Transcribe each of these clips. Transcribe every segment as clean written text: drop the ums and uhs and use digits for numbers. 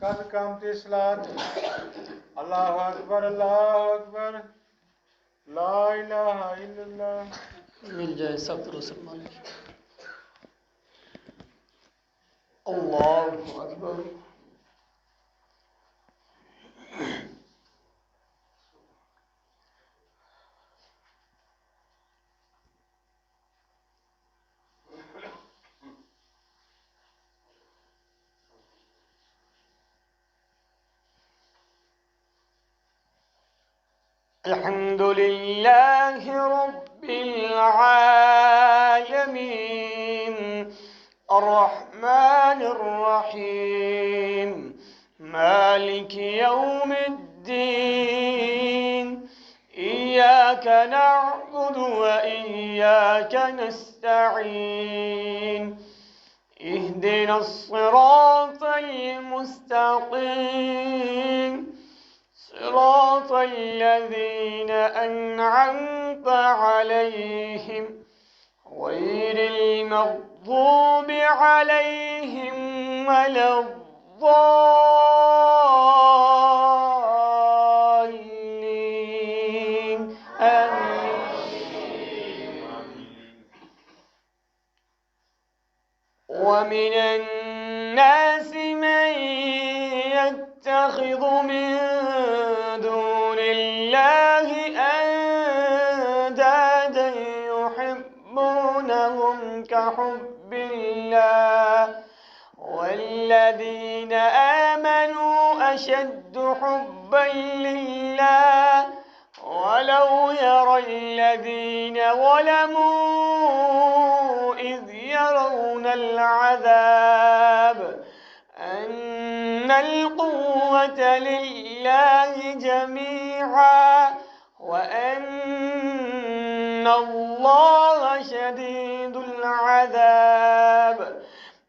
Qad qamati salat. Allahu Akbar, Allahu Akbar. La ilaha illallah. मिल जाए सख्त मुसलमान की। अल्लाहु अकबर। الحمد لله رب العالمين الرحمن الرحيم مالك يوم الدين إياك نعبد وإياك نستعين اهدنا الصراط المستقيم صراط الذين أنعمت عليهم غير المغضوب عليهم ولا الضالين آمين. ومن الناس من يتخذ من دون الله أندادا يحبونهم كحب الله والذين آمنوا أشد حبا لله ولو يرى الذين ظلموا إذ يرون العذاب أن القوة لله جميعا وأن الله شديد العذاب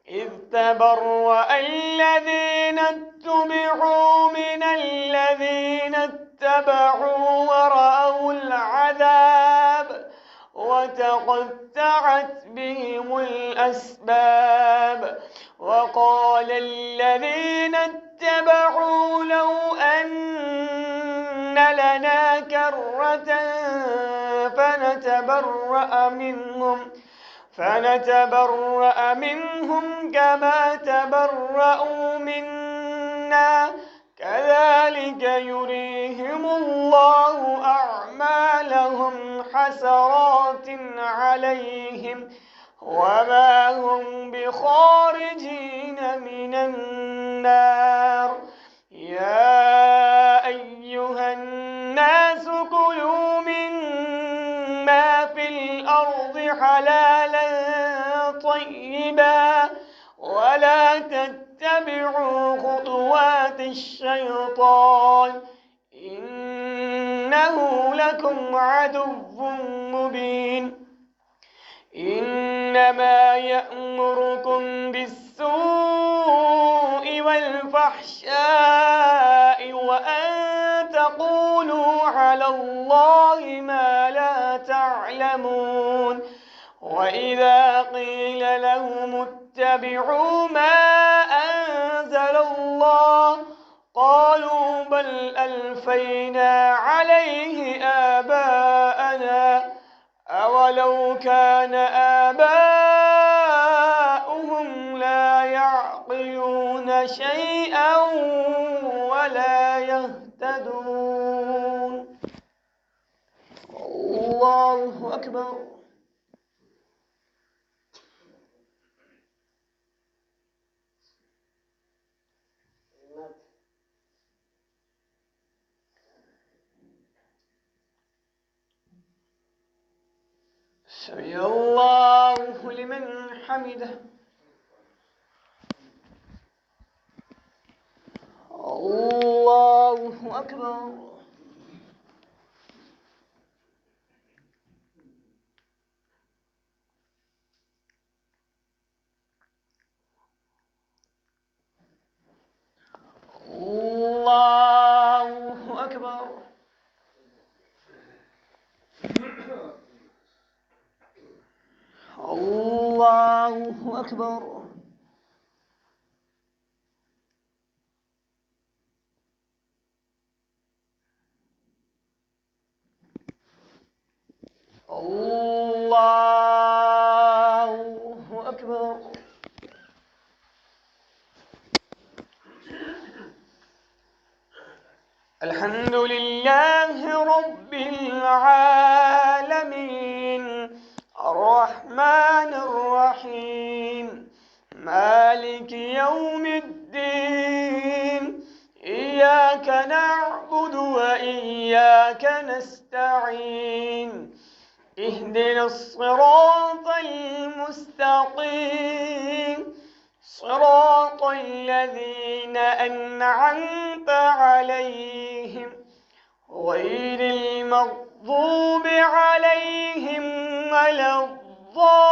إذ تبرأ الذين اتبعوا من الذين اتبعوا ورأوا العذاب وتقطعت بهم الأسباب وقال الذين اتبعوا لو أن لنا كرة فنتبرأ منهم كما تبرأوا منا كذلك يريهم الله أعمالهم حسرات عليهم وما هم بخارجين من النار يا أيها الناس كلوا مما في الأرض حلالا طيبا ولا تتبعوا خطوات الشيطان إنه لكم عدو مبين إنما يأمركم بالسوء والفحشاء وأن تقولوا على الله ما لا تعلمون وإذا قيل لهم اتبعوا ما أنزل الله قالوا بل ألفينا عليه آباءنا أولو كان آباؤهم لا يعقلون شيئا ولا يهتدون. الله أكبر. سمع الله لمن حمده. الله أكبر. الله أكبر. الله أكبر. الله أكبر. الحمد لله رب العالمين الرحمن الرحيم مالك يوم الدين إياك نعبد وإياك نستعين اهدنا الصراط المستقيم صراط الذين أنعمت عليهم غير المغضوب عليهم ولا الضالين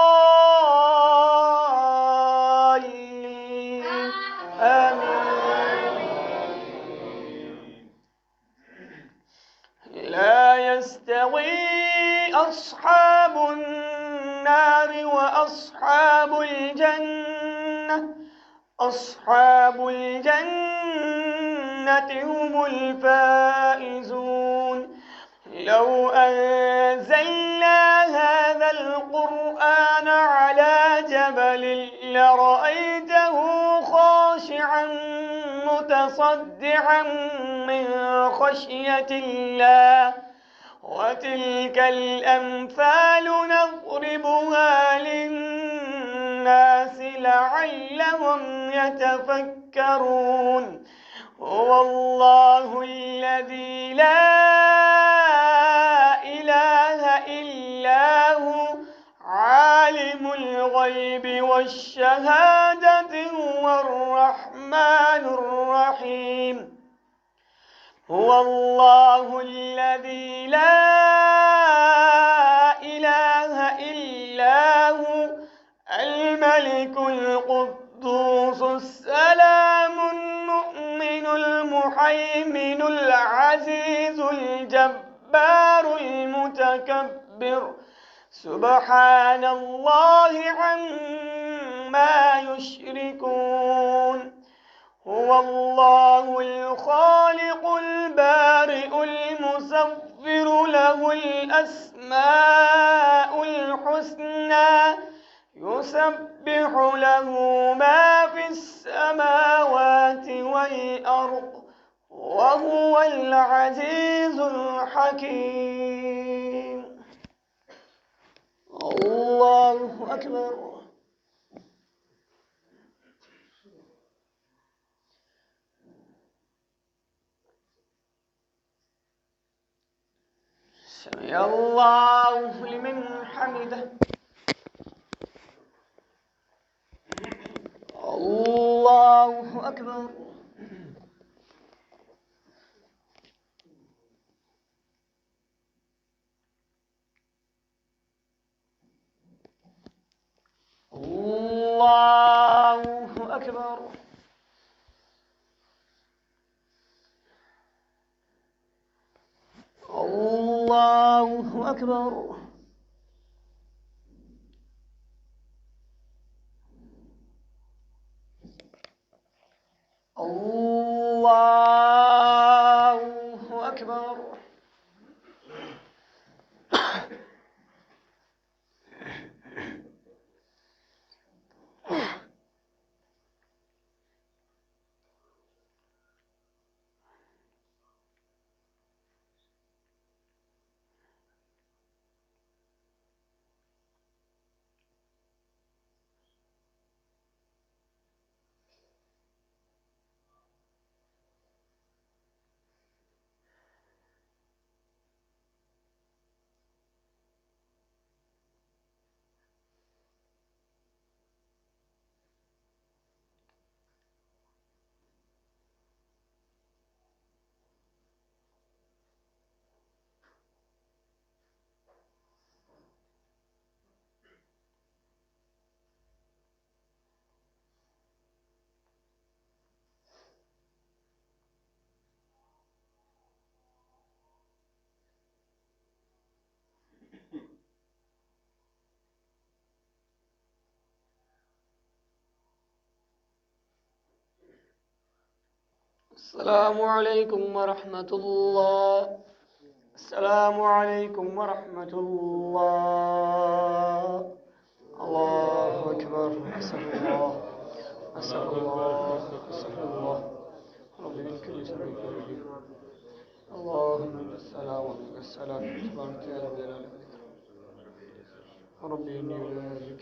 آمين. لا يستوي أصحاب النار وأصحاب الجنة أصحاب الجنة هم الفائزون. لو أنزلنا هذا القرآن على جبل لرأيته خاشعا متصدعا من خشية الله وتلك الأمثال نضربها للناس لعلهم يتفكرون. هو الله الذي لا إله إلا هو عالم الغيب والشهادة هو الرحمن الرحيم. هو الله الذي لا إله إلا هو الملك القدوس السلام المؤمن المهيمن العزيز الجبار المتكبر سبحان الله عما يشركون. هو الله الخالق البارئ المصور له الأسماء الحسنى يسبح له ما في السماوات والأرض وهو العزيز الحكيم. الله أكبر. سمع الله لمن حمده. الله أكبر. الله أكبر. الله أكبر. الله أكبر. السلام عليكم ورحمة الله. السلام عليكم ورحمة الله. الله أكبر. أستغفر الله أستغفر الله أستغفر الله. رب من كل شر رجيم. اللهم انت السلام ومنك السلام تبارك يا رب العالمين. ربي إني أعوذ بك